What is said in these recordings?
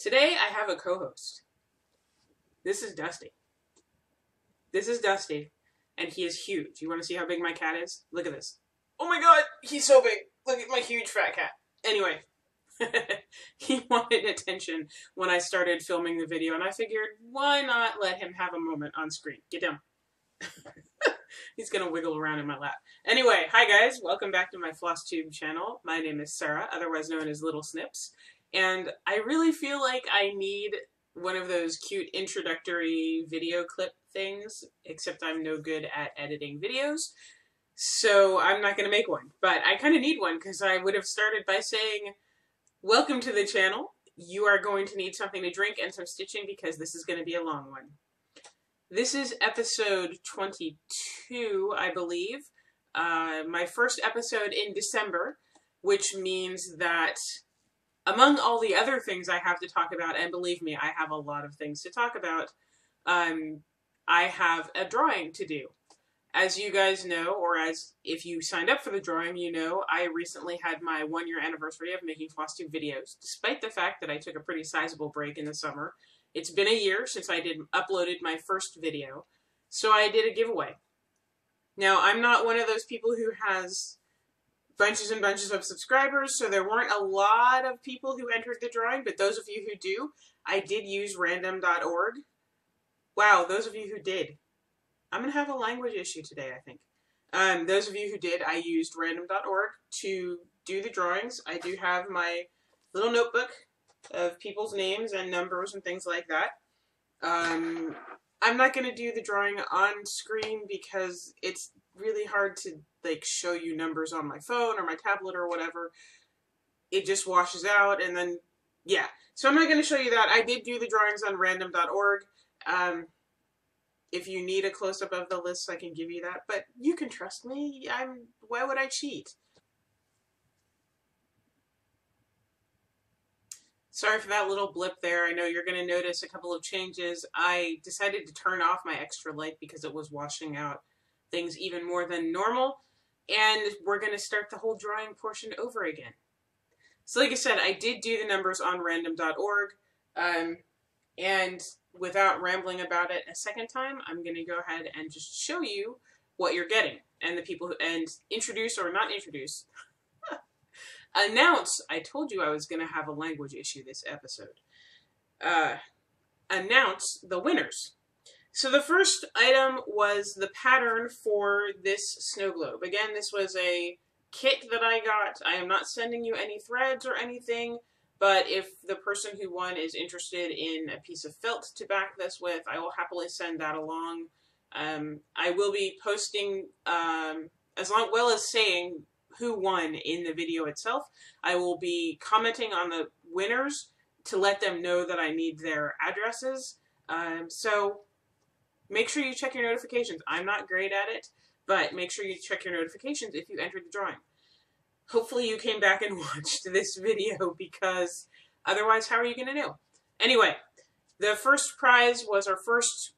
Today I have a co-host. This is Dusty. This is Dusty, and he is huge. You want to see how big my cat is? Look at this. Oh my god, he's so big. Look at my huge fat cat. Anyway, he wanted attention when I started filming the video, and I figured, why not let him have a moment on screen? Get down. He's gonna wiggle around in my lap. Anyway, hi guys, welcome back to my Flosstube channel. My name is Sarah, otherwise known as Little Snips, and I really feel like I need one of those cute introductory video clip things, except I'm no good at editing videos, so I'm not gonna make one. But I kind of need one because I would have started by saying, welcome to the channel. You are going to need something to drink and some stitching because this is going to be a long one. This is episode 22, I believe. My first episode in December, which means that among all the other things I have to talk about, and believe me, I have a lot of things to talk about, I have a drawing to do. As you guys know, or as if you signed up for the drawing, you know, I recently had my 1-year anniversary of making Flosstube videos, despite the fact that I took a pretty sizable break in the summer. It's been a year since I uploaded my first video, so I did a giveaway. Now, I'm not one of those people who has bunches and bunches of subscribers, so there weren't a lot of people who entered the drawing, but those of you who do, I did use random.org. Wow, those of you who did. I'm going to have a language issue today, I think. Those of you who did, I used random.org to do the drawings. I do have my little notebook of people's names and numbers and things like that. I'm not going to do the drawing on screen because it's really hard to show you numbers on my phone or my tablet or whatever. It just washes out and then, yeah. So I'm not going to show you that. I did do the drawings on random.org. If you need a close-up of the list, I can give you that, but you can trust me. Why would I cheat? Sorry for that little blip there. I know you're going to notice a couple of changes. I decided to turn off my extra light because it was washing out things even more than normal, and we're going to start the whole drawing portion over again. So like I said, I did do the numbers on random.org, and without rambling about it a second time, I'm going to go ahead and just show you what you're getting, and the people who, and introduce or not introduce, announce, I told you I was going to have a language issue this episode, announce the winners. So the first item was the pattern for this snow globe. Again, this was a kit that I got. I am not sending you any threads or anything, but if the person who won is interested in a piece of felt to back this with, I will happily send that along. I will be posting, as well as saying who won in the video itself. I will be commenting on the winners to let them know that I need their addresses. So make sure you check your notifications. I'm not great at it, but make sure you check your notifications if you entered the drawing. Hopefully you came back and watched this video because otherwise how are you going to know? Anyway, the first prize was our first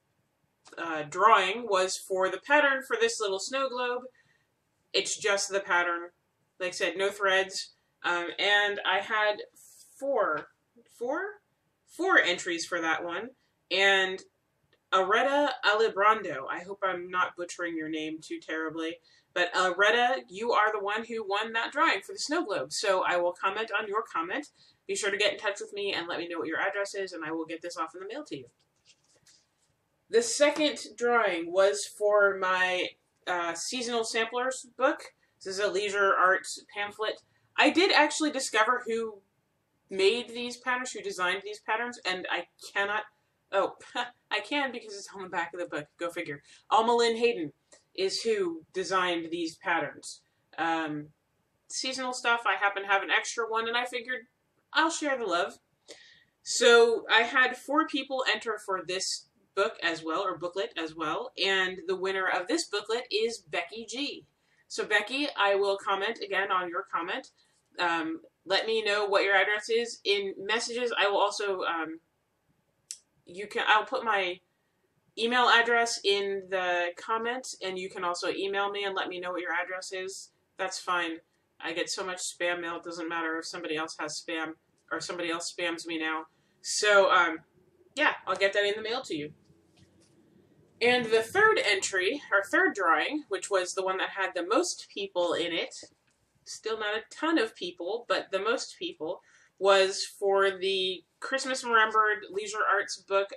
drawing was for the pattern for this little snow globe. It's just the pattern. Like I said, no threads. And I had four entries for that one. And Areta Alibrando, I hope I'm not butchering your name too terribly, but Areta, you are the one who won that drawing for the snow globe. So I will comment on your comment. Be sure to get in touch with me and let me know what your address is, and I will get this off in the mail to you. The second drawing was for my seasonal samplers book. This is a leisure arts pamphlet. I did actually discover who made these patterns, who designed these patterns, and I cannot, oh, I can because it's on the back of the book, go figure. Alma Lynn Hayden is who designed these patterns. Seasonal stuff, I happen to have an extra one, and I figured I'll share the love. So I had 4 people enter for this book as well, or booklet as well, and the winner of this booklet is Becky G. So Becky, I will comment again on your comment. Let me know what your address is in messages. I will also, I'll put my email address in the comments, and you can also email me and let me know what your address is. That's fine. I get so much spam mail, it doesn't matter if somebody else has spam, or somebody else spams me now. So, yeah, I'll get that in the mail to you. And the third entry, or third drawing, which was the one that had the most people in it, still not a ton of people, but the most people, was for the Christmas Remembered Leisure Arts book,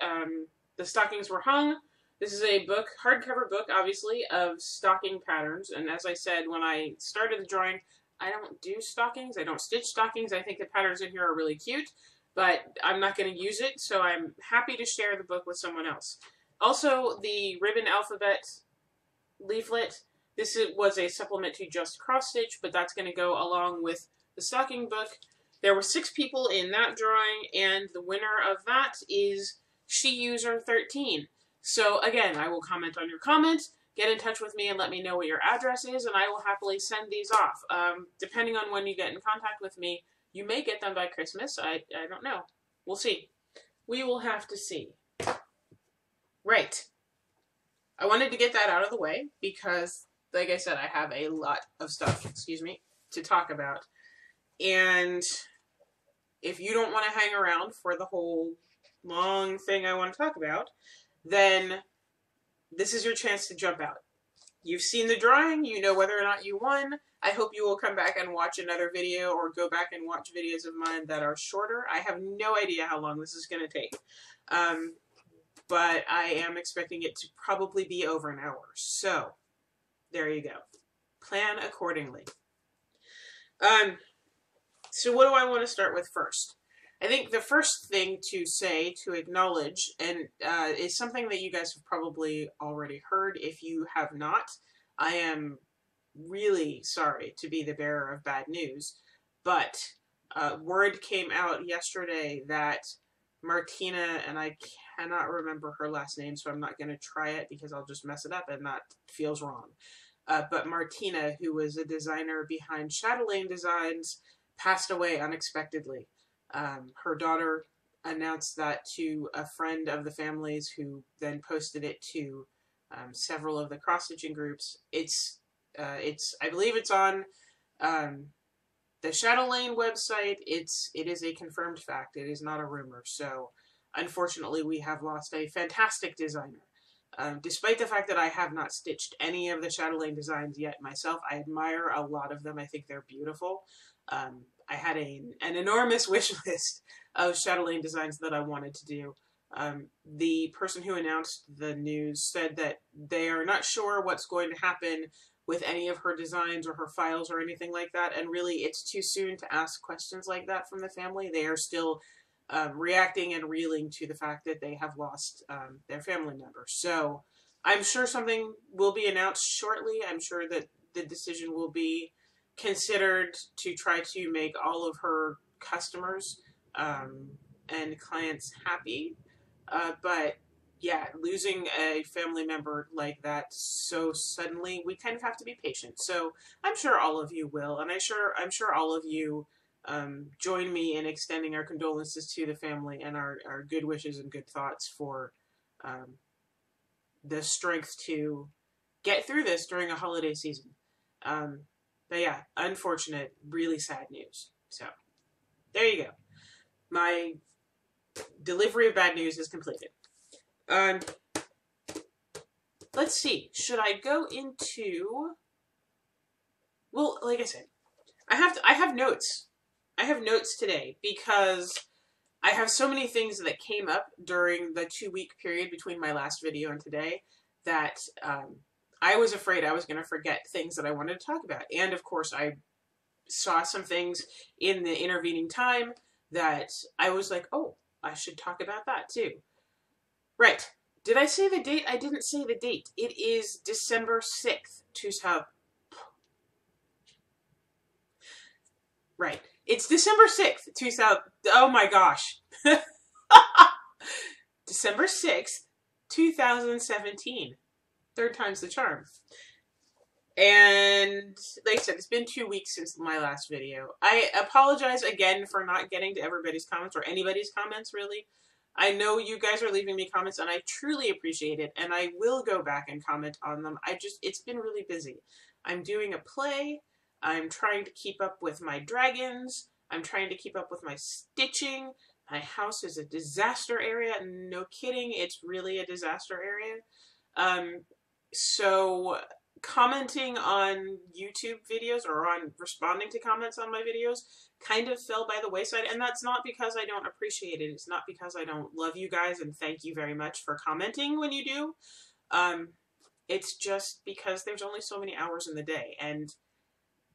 The Stockings Were Hung. This is a book, hardcover book, obviously, of stocking patterns. And as I said when I started the drawing, I don't do stockings. I don't stitch stockings. I think the patterns in here are really cute, but I'm not going to use it, so I'm happy to share the book with someone else. Also, the Ribbon Alphabet leaflet. This was a supplement to just cross stitch, but that's going to go along with the stocking book. There were 6 people in that drawing, and the winner of that is SheUser13. So again, I will comment on your comment, get in touch with me and let me know what your address is, and I will happily send these off. Depending on when you get in contact with me, you may get them by Christmas. I don't know. We'll see. We will have to see. Right. I wanted to get that out of the way because, like I said, I have a lot of stuff, to talk about. And if you don't want to hang around for the whole long thing I want to talk about, then this is your chance to jump out. You've seen the drawing, you know whether or not you won. I hope you will come back and watch another video or go back and watch videos of mine that are shorter. I have no idea how long this is going to take. But I am expecting it to probably be over an hour. So, there you go. Plan accordingly. So what do I want to start with first? I think the first thing to say, to acknowledge, and is something that you guys have probably already heard. If you have not, I am really sorry to be the bearer of bad news, but word came out yesterday that Martina, and I cannot remember her last name, so I'm not going to try it because I'll just mess it up and that feels wrong. But Martina, who was a designer behind Chatelaine Designs, passed away unexpectedly. Her daughter announced that to a friend of the family's, who then posted it to several of the cross-stitching groups. I believe it's on the Chatelaine website. It is a confirmed fact. It is not a rumor. So, unfortunately, we have lost a fantastic designer. Despite the fact that I have not stitched any of the Chatelaine designs yet myself, I admire a lot of them. I think they're beautiful. I had an enormous wish list of Chatelaine designs that I wanted to do. The person who announced the news said that they are not sure what's going to happen with any of her designs or her files or anything like that, and really it's too soon to ask questions like that from the family. They are still reacting and reeling to the fact that they have lost their family member. So I'm sure something will be announced shortly. I'm sure that the decision will be considered to try to make all of her customers and clients happy. But yeah, losing a family member like that so suddenly, we kind of have to be patient. So I'm sure all of you will, and I'm sure all of you join me in extending our condolences to the family and our good wishes and good thoughts for the strength to get through this during a holiday season. But yeah, unfortunate, really sad news. So, there you go. My delivery of bad news is completed. Let's see. Should I go into... Well, like I said, I have notes. I have notes today because I have so many things that came up during the 2-week period between my last video and today that I was afraid I was going to forget things that I wanted to talk about. And of course, I saw some things in the intervening time that I was like, oh, I should talk about that too. Right. Did I say the date? I didn't say the date. It is December 6th, 2000. Right. It's December 6th, 2000. Oh my gosh. December 6th, 2017. Third time's the charm. And like I said, it's been 2 weeks since my last video. I apologize again for not getting to everybody's comments, or anybody's comments, really. I know you guys are leaving me comments, and I truly appreciate it, and I will go back and comment on them. It's been really busy. I'm doing a play. I'm trying to keep up with my dragons. I'm trying to keep up with my stitching. my house is a disaster area. No kidding, it's really a disaster area. So commenting on YouTube videos or on responding to comments on my videos kind of fell by the wayside, and that's not because I don't appreciate it. It's not because I don't love you guys and thank you very much for commenting when you do. It's just because there's only so many hours in the day, and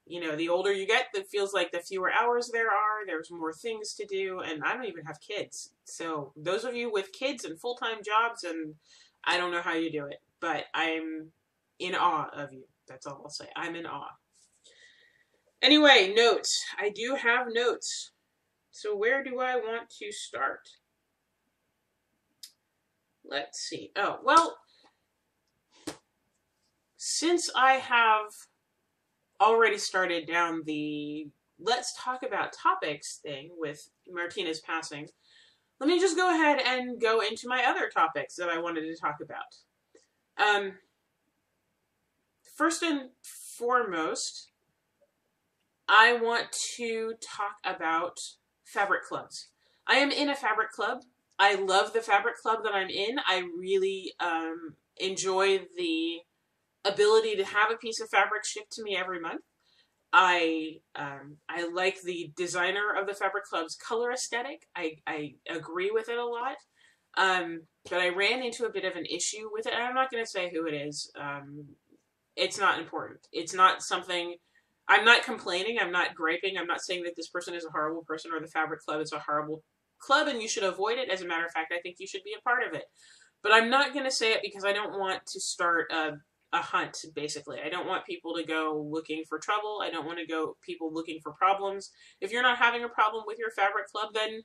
you know, the older you get, it feels like the fewer hours there are, there's more things to do, and I don't even have kids. So those of you with kids and full-time jobs, and I don't know how you do it, but I'm in awe of you. That's all I'll say. I'm in awe. Anyway, notes. I do have notes. So where do I want to start? Let's see. Oh, well, since I have already started down the let's talk about topics thing with Martina's passing, let me just go ahead and go into my other topics that I wanted to talk about. First and foremost, I want to talk about fabric clubs. I am in a fabric club. I love the fabric club that I'm in. I really enjoy the ability to have a piece of fabric shipped to me every month. I like the designer of the fabric club's color aesthetic. I agree with it a lot. But I ran into a bit of an issue with it, and I'm not going to say who it is. It's not important. It's not something, I'm not complaining, I'm not griping, I'm not saying that this person is a horrible person or the fabric club is a horrible club and you should avoid it. As a matter of fact, I think you should be a part of it. But I'm not going to say it because I don't want to start a hunt, basically. I don't want people to go looking for trouble. I don't want to go people looking for problems. If you're not having a problem with your fabric club, then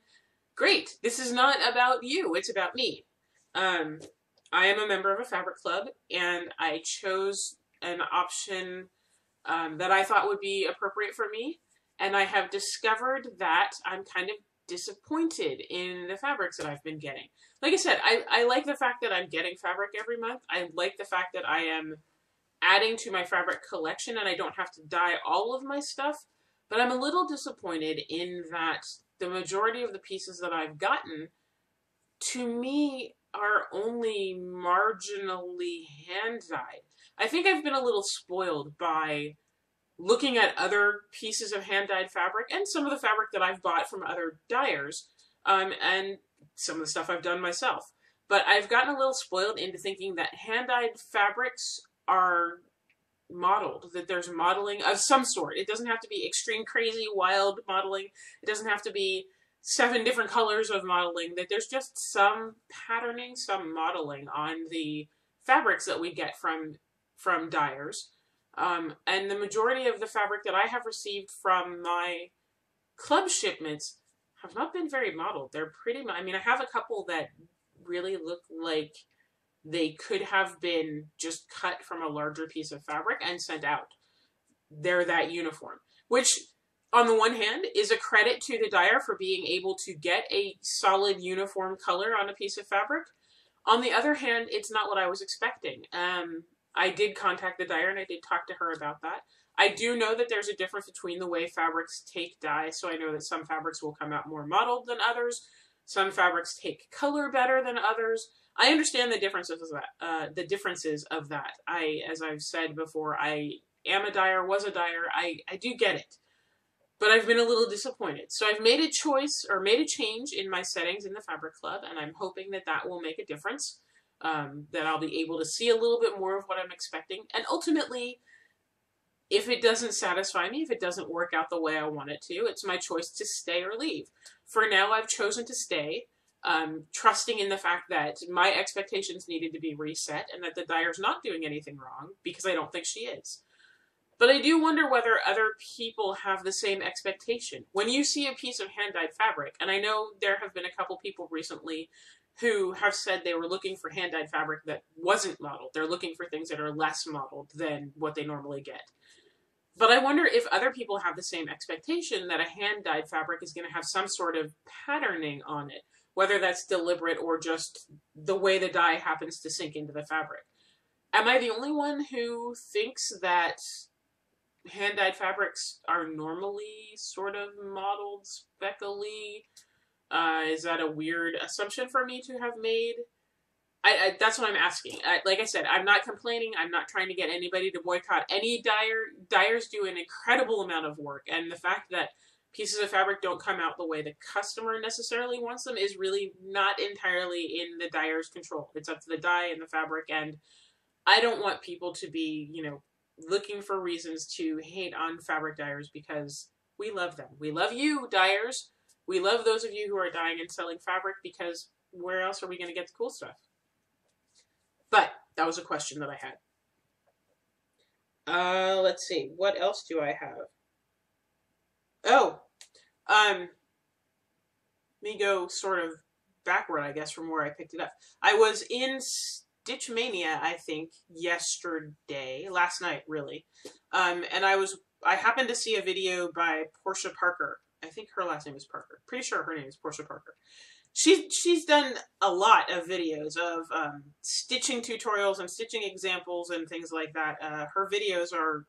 great. This is not about you. It's about me. I am a member of a fabric club, and I chose an option that I thought would be appropriate for me, and I have discovered that I'm kind of disappointed in the fabrics that I've been getting. Like I said, I like the fact that I'm getting fabric every month. I like the fact that I am adding to my fabric collection and I don't have to dye all of my stuff, but I'm a little disappointed in that the majority of the pieces that I've gotten, to me, are only marginally hand-dyed. I think I've been a little spoiled by looking at other pieces of hand-dyed fabric and some of the fabric that I've bought from other dyers, and some of the stuff I've done myself. But I've gotten a little spoiled into thinking that hand-dyed fabrics are modeled, that there's modeling of some sort. It doesn't have to be extreme, crazy, wild modeling. It doesn't have to be 7 different colors of modeling, that there's just some patterning, some modeling on the fabrics that we get from dyers. And the majority of the fabric that I have received from my club shipments have not been very modeled. They're pretty much, I mean, I have a couple that really look like they could have been just cut from a larger piece of fabric and sent out. They're that uniform, which on the one hand is a credit to the dyer for being able to get a solid uniform color on a piece of fabric. On the other hand, it's not what I was expecting. I did contact the dyer and I did talk to her about that. I do know that there's a difference between the way fabrics take dye, so I know that some fabrics will come out more mottled than others. Some fabrics take color better than others. I understand the differences of that. As I've said before, I am a dyer, was a dyer. I do get it. But I've been a little disappointed. So I've made a choice, or made a change in my settings in the Fabric Club, and I'm hoping that that will make a difference. That I'll be able to see a little bit more of what I'm expecting. And ultimately, if it doesn't satisfy me, if it doesn't work out the way I want it to, it's my choice to stay or leave. For now, I've chosen to stay, trusting in the fact that my expectations needed to be reset and that the dyer's not doing anything wrong, because I don't think she is. But I do wonder whether other people have the same expectation. When you see a piece of hand-dyed fabric, and I know there have been a couple people recently who have said they were looking for hand-dyed fabric that wasn't modeled. They're looking for things that are less modeled than what they normally get. But I wonder if other people have the same expectation that a hand-dyed fabric is going to have some sort of patterning on it, whether that's deliberate or just the way the dye happens to sink into the fabric. Am I the only one who thinks that hand-dyed fabrics are normally sort of modeled, speckly? Is that a weird assumption for me to have made? That's what I'm asking. Like I said, I'm not complaining. I'm not trying to get anybody to boycott any dyer. Dyers do an incredible amount of work, and the fact that pieces of fabric don't come out the way the customer necessarily wants them is really not entirely in the dyer's control. It's up to the dye and the fabric, and I don't want people to be, looking for reasons to hate on fabric dyers because we love them. We love you, dyers. We love those of you who are dyeing and selling fabric because where else are we going to get the cool stuff? But that was a question that I had. Let's see. What else do I have? Oh, let me go sort of backward, I guess, from where I picked it up. I was in Stitch Mania, I think, last night, really. And I happened to see a video by Portia Parker. I think her last name is Parker. Pretty sure her name is Portia Parker. She's done a lot of videos of stitching tutorials and stitching examples and things like that. Her videos are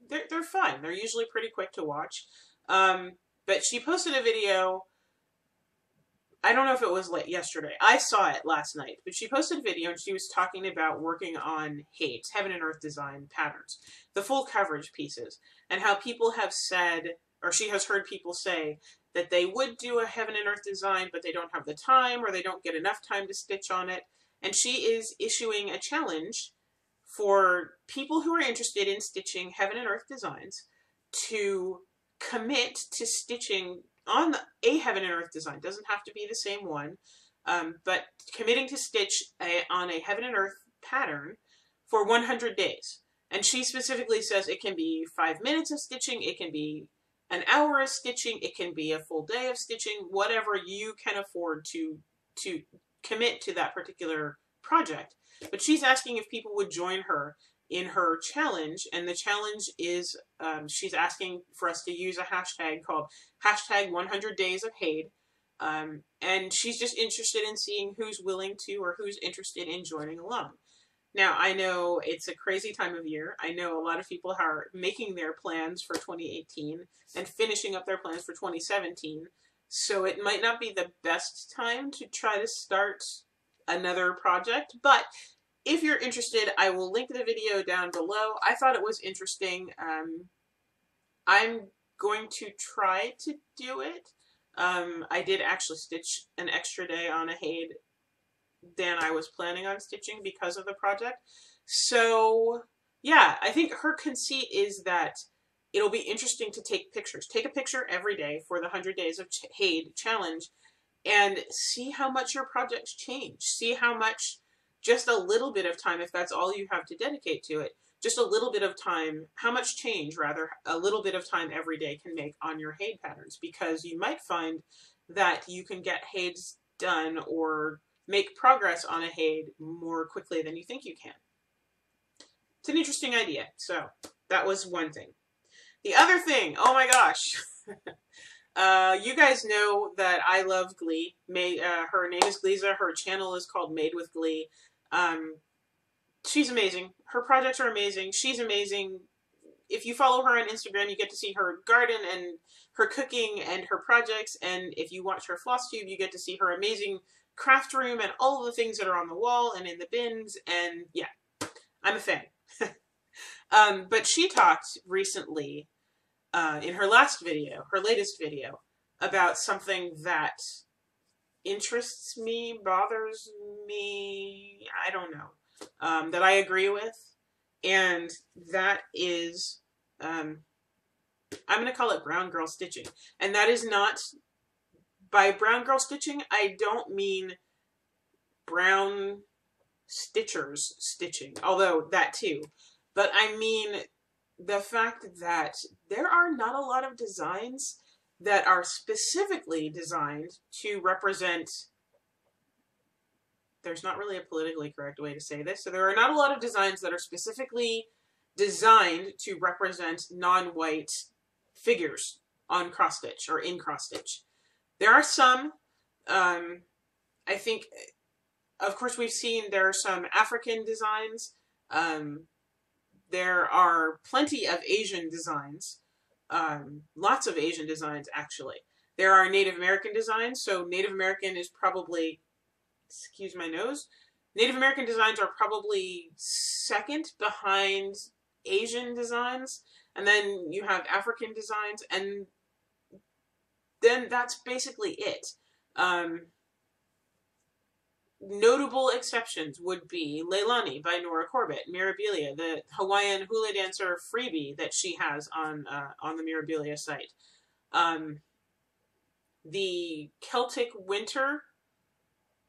they're fun. They're usually pretty quick to watch. But she posted a video. I don't know if it was late yesterday. I saw it last night. But she posted a video and she was talking about working on HAIDs, Heaven and Earth Design patterns, the full coverage pieces, and how people have said, or she has heard people say, that they would do a Heaven and Earth design, but they don't have the time or they don't get enough time to stitch on it. And she is issuing a challenge for people who are interested in stitching Heaven and Earth designs to commit to stitching on a Heaven and Earth design. Doesn't have to be the same one, but committing to stitch on a Heaven and Earth pattern for 100 days. And she specifically says it can be 5 minutes of stitching, it can be an hour of stitching, it can be a full day of stitching, whatever you can afford to commit to that particular project. But she's asking if people would join her in her challenge, and the challenge is she's asking for us to use a hashtag called #100daysofHAID, and she's just interested in seeing who's willing to or who's interested in joining along. Now, I know it's a crazy time of year. I know a lot of people are making their plans for 2018 and finishing up their plans for 2017. So it might not be the best time to try to start another project. But if you're interested, I will link the video down below. I thought it was interesting. I'm going to try to do it. I did actually stitch an extra day on a HAID than I was planning on stitching because of the project. So yeah, I think her conceit is that it'll be interesting to take pictures. Take a picture every day for the 100 Days of HAID challenge and see how much your projects change. See how much, just a little bit of time, if that's all you have to dedicate to it, just a little bit of time, how much change, rather, a little bit of time every day can make on your HAID patterns, because you might find that you can get HAIDs done or make progress on a HAID more quickly than you think you can. It's an interesting idea. So that was one thing. The other thing, oh my gosh. You guys know that I love Glee. Her name is Gleeza. Her channel is called Made with Glee. She's amazing. Her projects are amazing. She's amazing. If you follow her on Instagram, you get to see her garden and her cooking and her projects. And if you watch her Flosstube, you get to see her amazing craft room and all the things that are on the wall and in the bins. And yeah, I'm a fan. But she talked recently in her latest video, about something that interests me, bothers me, I don't know, that I agree with. And that is, I'm going to call it brown girl stitching. And that is not, by brown girl stitching, I don't mean brown stitchers stitching, although that too. But I mean the fact that there are not a lot of designs that are specifically designed to represent, there's not really a politically correct way to say this, so there are not a lot of designs that are specifically designed to represent non-white figures on cross stitch or in cross stitch. There are some, I think, of course we've seen there are some African designs, there are plenty of Asian designs, lots of Asian designs actually. There are Native American designs, so Native American is probably, excuse my nose, Native American designs are probably second behind Asian designs, and then you have African designs, and then that's basically it. Notable exceptions would be Leilani by Nora Corbett, Mirabilia, the Hawaiian hula dancer freebie that she has on the Mirabilia site. The Celtic Winter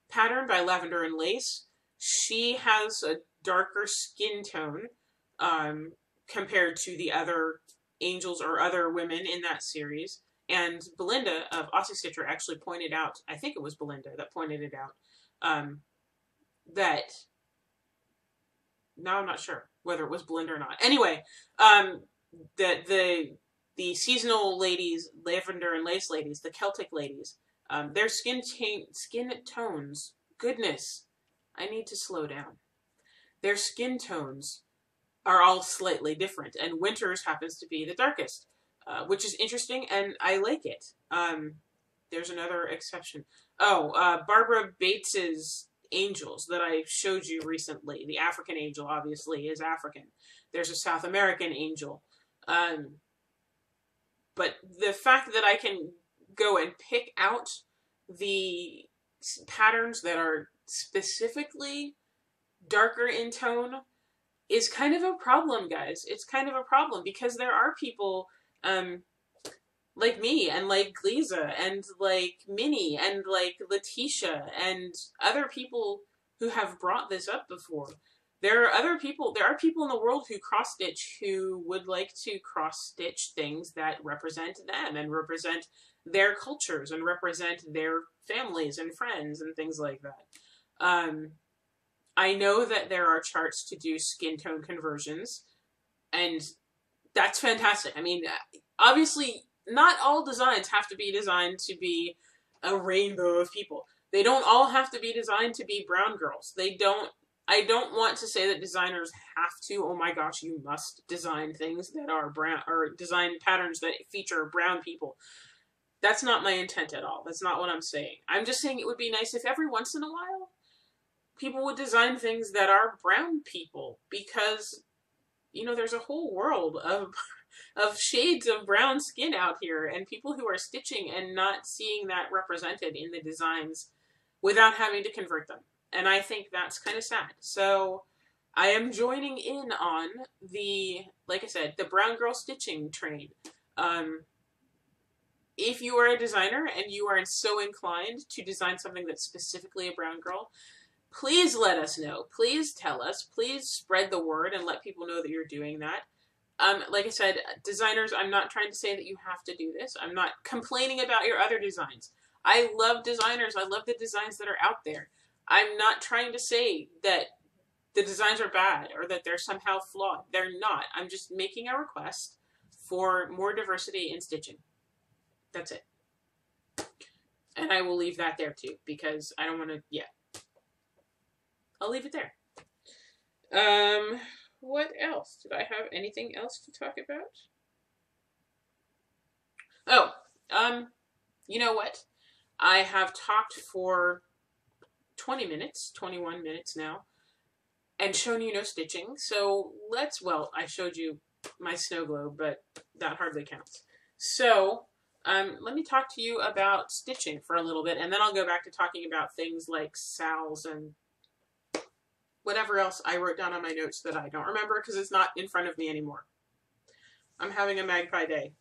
pattern by Lavender and Lace, she has a darker skin tone compared to the other angels or other women in that series. And Belinda of Aussie Stitcher actually pointed out, I think it was Belinda that pointed it out, that, now I'm not sure whether it was Belinda or not. Anyway, that the seasonal ladies, Lavender and Lace ladies, the Celtic ladies, their skin tones, goodness, I need to slow down. Their skin tones are all slightly different, and Winter's happens to be the darkest, which is interesting, and I like it. There's another exception. Barbara Bates's angels that I showed you recently. The African angel, obviously, is African. There's a South American angel. But the fact that I can go and pick out the patterns that are specifically darker in tone is kind of a problem, guys. It's kind of a problem because there are people like me and like Gliza and like Minnie and like Letitia and other people who have brought this up before. There are people in the world who cross-stitch who would like to cross-stitch things that represent them and represent their cultures and represent their families and friends and things like that. I know that there are charts to do skin tone conversions, and that's fantastic. I mean, obviously, not all designs have to be designed to be a rainbow of people. They don't all have to be designed to be brown girls. I don't want to say that designers have to, oh my gosh, you must design things that are brown, or design patterns that feature brown people. That's not my intent at all. That's not what I'm saying. I'm just saying it would be nice if every once in a while people would design things that are brown people, because, you know, there's a whole world of shades of brown skin out here, and people who are stitching and not seeing that represented in the designs without having to convert them. And I think that's kind of sad. So I am joining in on the, like I said, the brown girl stitching train. If you are a designer and you are so inclined to design something that's specifically a brown girl, please let us know. Please tell us. Please spread the word and let people know that you're doing that. Like I said, designers, I'm not trying to say that you have to do this. I'm not complaining about your other designs. I love designers. I love the designs that are out there. I'm not trying to say that the designs are bad or that they're somehow flawed. They're not. I'm just making a request for more diversity in stitching. That's it. And I will leave that there too, because I don't want to, yeah. I'll leave it there. What else? Did I have anything else to talk about? Oh, you know what? I have talked for 20 minutes, 21 minutes now, and shown you no stitching. So well, I showed you my snow globe, but that hardly counts. So, let me talk to you about stitching for a little bit, and then I'll go back to talking about things like SALs and whatever else I wrote down on my notes that I don't remember because it's not in front of me anymore. I'm having a magpie day,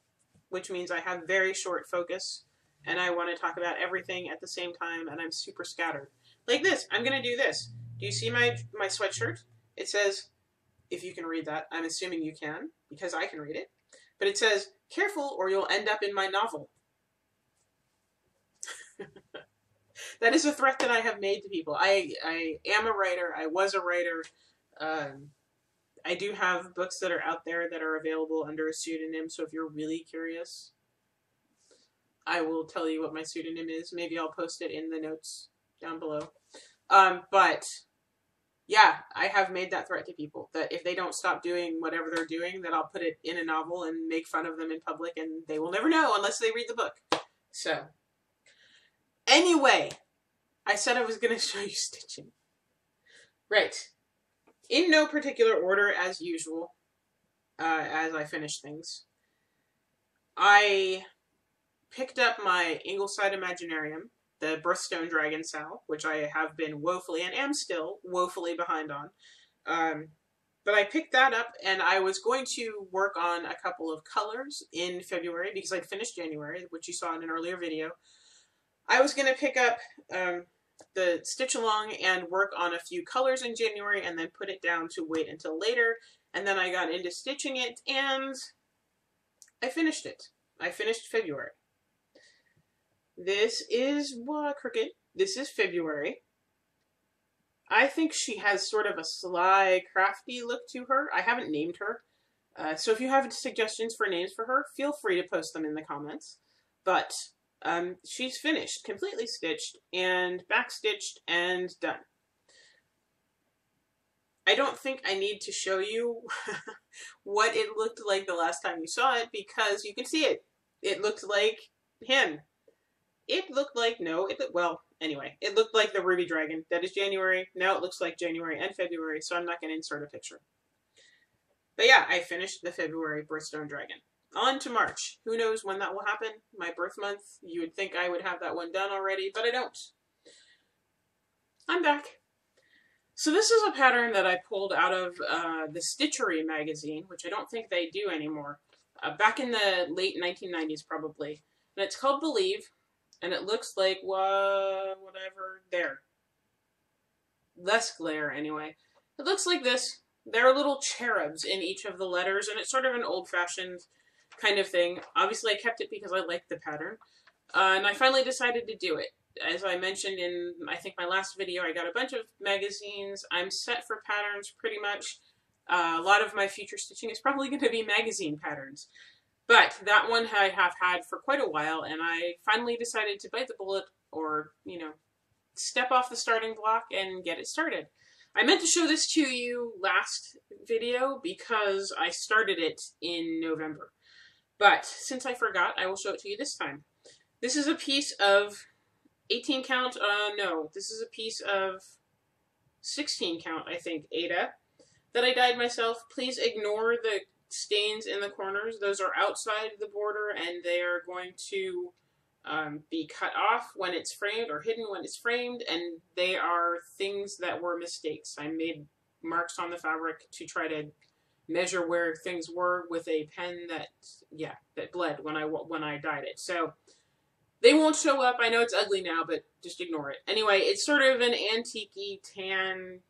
which means I have very short focus, and I want to talk about everything at the same time, and I'm super scattered. Like this. I'm going to do this. Do you see my sweatshirt? It says, if you can read that, I'm assuming you can, because I can read it. But it says, careful or you'll end up in my novel. That is a threat that I have made to people. I am a writer. I was a writer. I do have books that are out there that are available under a pseudonym, so if you're really curious, I will tell you what my pseudonym is. Maybe I'll post it in the notes down below. But yeah, I have made that threat to people, that if they don't stop doing whatever they're doing, that I'll put it in a novel and make fun of them in public, and they will never know unless they read the book. So, anyway, I said I was going to show you stitching. Right. In no particular order as usual, as I finish things. I picked up my Ingleside Imaginarium, the Birthstone Dragon Sal, which I have been woefully, and am still, woefully behind on. But I picked that up, and I was going to work on a couple of colors in February, because I'd finished January, which you saw in an earlier video. I was going to pick up the stitch along and work on a few colors in January, and then put it down to wait until later. And then I got into stitching it, and I finished it. I finished February. This is Cricket. This is February. I think she has sort of a sly, crafty look to her. I haven't named her. So if you have suggestions for names for her, feel free to post them in the comments. But she's finished, completely stitched, and backstitched, and done. I don't think I need to show you what it looked like the last time you saw it, because you can see it. It looked like him. It looked like, well, anyway, it looked like the Ruby Dragon. That is January. Now it looks like January and February, so I'm not going to insert a picture. But yeah, I finished the February Birthstone Dragon. On to March. Who knows when that will happen? My birth month. You would think I would have that one done already, but I don't. I'm back. So this is a pattern that I pulled out of the Stitchery magazine, which I don't think they do anymore. Back in the late 1990s, probably. And it's called Believe. And it looks like, whatever, there. Less glare, anyway. It looks like this. There are little cherubs in each of the letters, and it's sort of an old-fashioned kind of thing. Obviously, I kept it because I liked the pattern. And I finally decided to do it. As I mentioned in, I think, my last video, I got a bunch of magazines. I'm set for patterns, pretty much. A lot of my future stitching is probably going to be magazine patterns. But that one I have had for quite a while, and I finally decided to bite the bullet, or, you know, step off the starting block and get it started. I meant to show this to you last video because I started it in November. But since I forgot, I will show it to you this time. This is a piece of 18 count, no, this is a piece of 16 count, I think, Ada, that I dyed myself. Please ignore the stains in the corners. Those are outside the border, and they are going to be cut off when it's framed, or hidden when it's framed, and they are things that were mistakes. I made marks on the fabric to try to measure where things were with a pen that, yeah, that bled when I dyed it. So they won't show up. I know it's ugly now, but just ignore it. Anyway, it's sort of an antique-y, tan,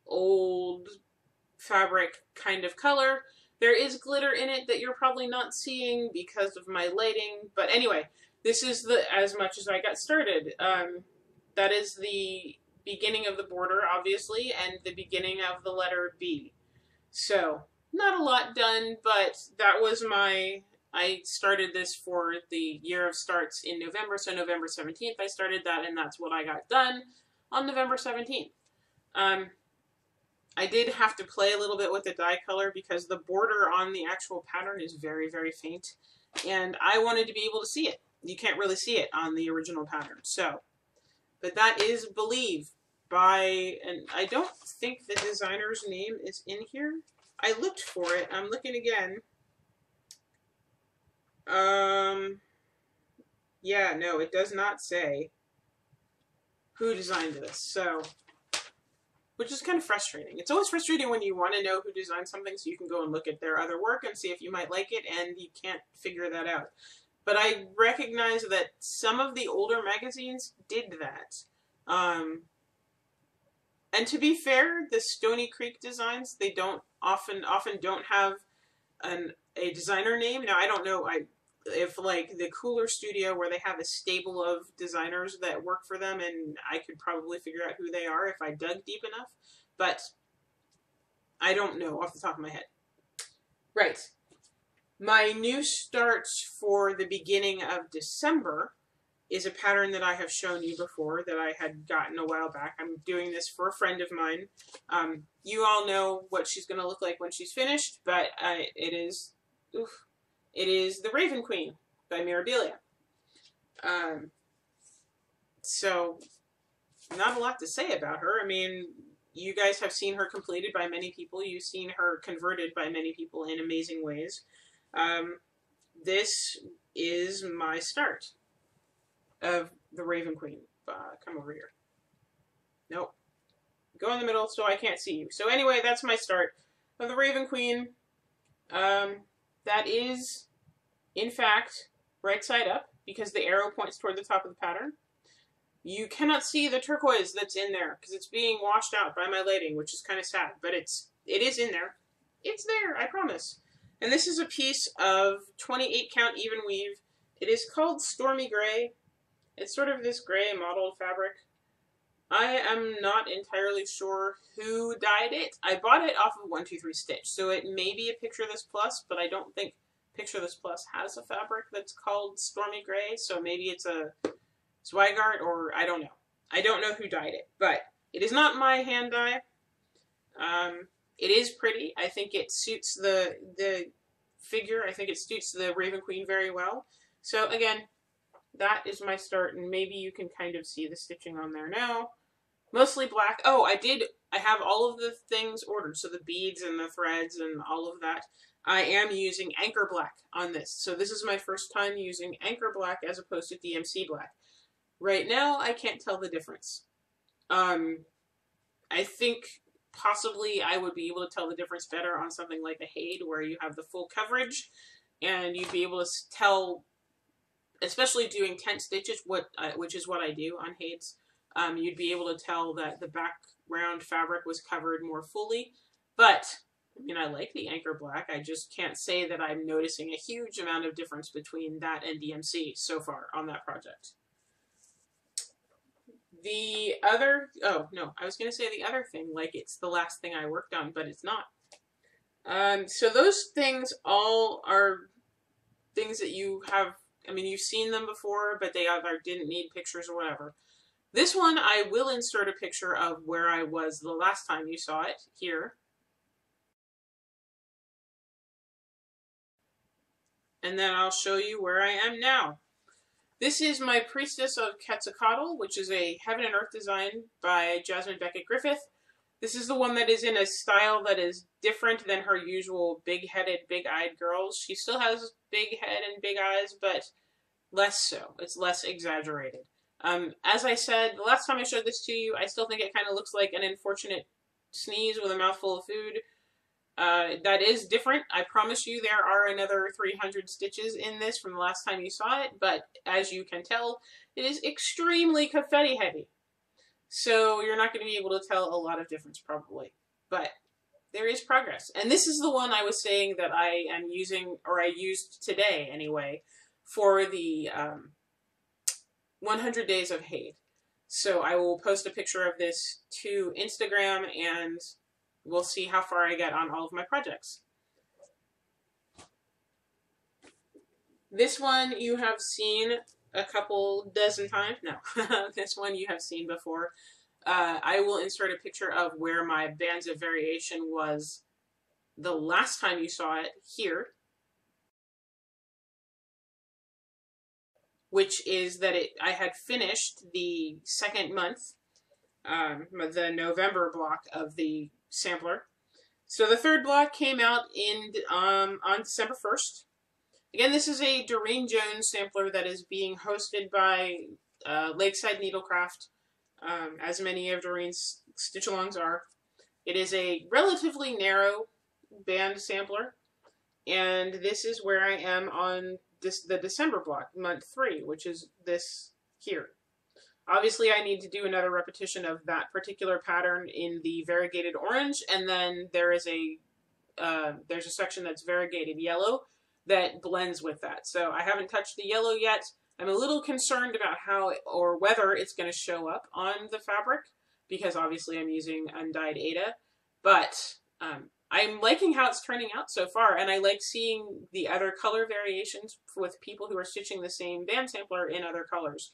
old fabric kind of color. There is glitter in it that you're probably not seeing because of my lighting. But anyway, this is as much as I got started. That is the beginning of the border, obviously, and the beginning of the letter B. So, not a lot done, but that was I started this for the year of starts in November, so November 17th I started that, and that's what I got done on November 17th. I did have to play a little bit with the dye color because the border on the actual pattern is very, very faint, and I wanted to be able to see it. You can't really see it on the original pattern, so. But that is Believe by, and I don't think the designer's name is in here. I looked for it. I'm looking again. Yeah, no, it does not say who designed this, so, which is kind of frustrating. It's always frustrating when you want to know who designed something so you can go and look at their other work and see if you might like it, and you can't figure that out. But I recognize that some of the older magazines did that. And to be fair, the Stony Creek designs, they don't often don't have a designer name. Now, I don't know if like the Cooler Studio, where they have a stable of designers that work for them, and I could probably figure out who they are if I dug deep enough, but I don't know off the top of my head. Right. My new starts for the beginning of December is a pattern that I have shown you before that I had gotten a while back. I'm doing this for a friend of mine. You all know what she's going to look like when she's finished, but it is The Raven Queen by Mirabilia. So, not a lot to say about her. I mean, you guys have seen her completed by many people. You've seen her converted by many people in amazing ways. This is my start of the Raven Queen. Come over here. Nope. Go in the middle so I can't see you. So anyway, that's my start of the Raven Queen. That is, in fact, right side up because the arrow points toward the top of the pattern. You cannot see the turquoise that's in there because it's being washed out by my lighting, which is kind of sad, but it is in there. It's there, I promise. And this is a piece of 28 count even weave. It is called Stormy Gray. It's sort of this gray mottled fabric. I am not entirely sure who dyed it. I bought it off of 123 Stitch, so it may be a Picture This Plus, but I don't think Picture This Plus has a fabric that's called Stormy Gray, so maybe it's a Zweigart, or I don't know. I don't know who dyed it, but it is not my hand dye. It is pretty. I think it suits the figure. I think it suits the Raven Queen very well. So again, that is my start, and maybe you can kind of see the stitching on there now. Mostly black. Oh, I have all of the things ordered, so the beads and the threads and all of that. I am using Anchor Black on this. So this is my first time using Anchor Black as opposed to DMC Black. Right now, I can't tell the difference. I think possibly I would be able to tell the difference better on something like a Haid, where you have the full coverage, and you'd be able to tell, especially doing tent stitches, which is what I do on Haids. You'd be able to tell that the background fabric was covered more fully. But, I mean, I like the Anchor Black. I just can't say that I'm noticing a huge amount of difference between that and DMC so far on that project. The other, oh no, I was going to say the other thing, like it's the last thing I worked on, but it's not. So those things all are things that you have, I mean, you've seen them before, but they either didn't need pictures or whatever. This one, I will insert a picture of where I was the last time you saw it, here. And then I'll show you where I am now. This is my Priestess of Quetzalcoatl, which is a Heaven and Earth design by Jasmine Beckett Griffith. This is the one that is in a style that is different than her usual big-headed, big-eyed girls. She still has big head and big eyes, but less so. It's less exaggerated. As I said, the last time I showed this to you, I still think it kind of looks like an unfortunate sneeze with a mouthful of food. That is different. I promise you there are another 300 stitches in this from the last time you saw it, but as you can tell, it is extremely confetti heavy. So you're not going to be able to tell a lot of difference probably, but there is progress. And this is the one I was saying that I am using, or I used today anyway, for the 100 Days of Haid. So I will post a picture of this to Instagram, and we'll see how far I get on all of my projects. This one you have seen a couple dozen times. No, this one you have seen before. I will insert a picture of where my bands of variation was the last time you saw it here, which is that I had finished the second month, the November block of the sampler. So the third block came out on December 1st. Again, this is a Doreen Jones sampler that is being hosted by Lakeside Needlecraft, as many of Doreen's stitch-alongs are. It is a relatively narrow band sampler, and this is where I am on the December block, month 3, which is this here. Obviously, I need to do another repetition of that particular pattern in the variegated orange, and then there is there's a section that's variegated yellow that blends with that. So I haven't touched the yellow yet. I'm a little concerned about how or whether it's going to show up on the fabric, because obviously I'm using undyed Aida, but I'm liking how it's turning out so far, and I like seeing the other color variations with people who are stitching the same band sampler in other colors.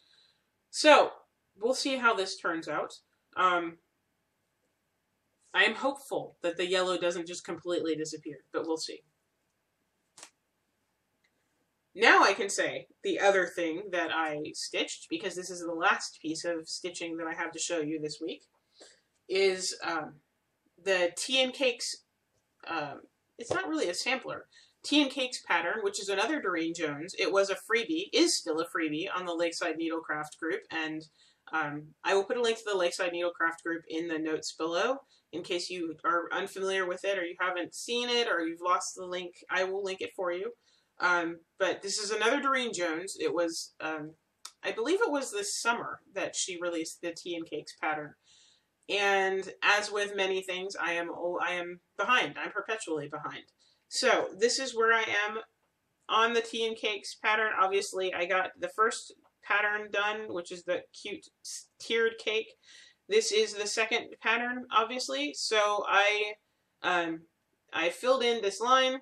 So we'll see how this turns out. I am hopeful that the yellow doesn't just completely disappear, but we'll see. Now I can say the other thing that I stitched, because this is the last piece of stitching that I have to show you this week, is the Tea and Cakes, it's not really a sampler, Tea and Cakes pattern, which is another Doreen Jones. It was a freebie, is still a freebie on the Lakeside Needlecraft group, and I will put a link to the Lakeside Needlecraft group in the notes below. In case you are unfamiliar with it, or you haven't seen it, or you've lost the link, I will link it for you. But this is another Doreen Jones. It was, I believe it was this summer that she released the Tea and Cakes pattern. And as with many things, I am behind. I'm perpetually behind. So this is where I am on the Tea and Cakes pattern. Obviously, I got the first pattern done, which is the cute tiered cake. This is the second pattern, obviously. So I filled in this line,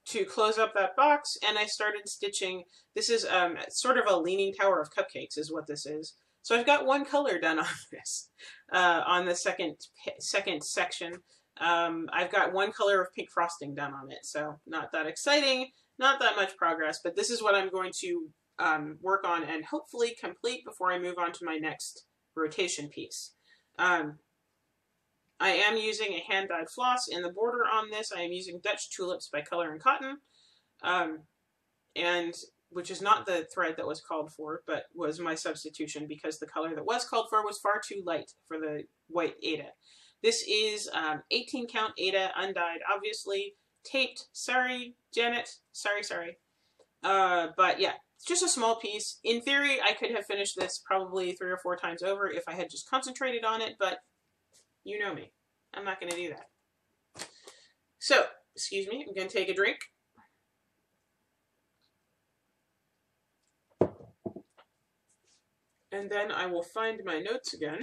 to close up that box, and I started stitching. This is sort of a leaning tower of cupcakes is what this is. So I've got one color done on this, on the second section. I've got one color of pink frosting done on it, so not that exciting, not that much progress, but this is what I'm going to work on and hopefully complete before I move on to my next rotation piece. I am using a hand-dyed floss in the border on this. I am using Dutch Tulips by Color and Cotton, and which is not the thread that was called for, but was my substitution because the color that was called for was far too light for the white Aida. This is 18 count Aida, undyed, obviously, taped. Sorry, Janet. Sorry. But yeah, it's just a small piece. In theory, I could have finished this probably 3 or 4 times over if I had just concentrated on it, but you know me. I'm not going to do that. So, excuse me, I'm going to take a drink. And then I will find my notes again.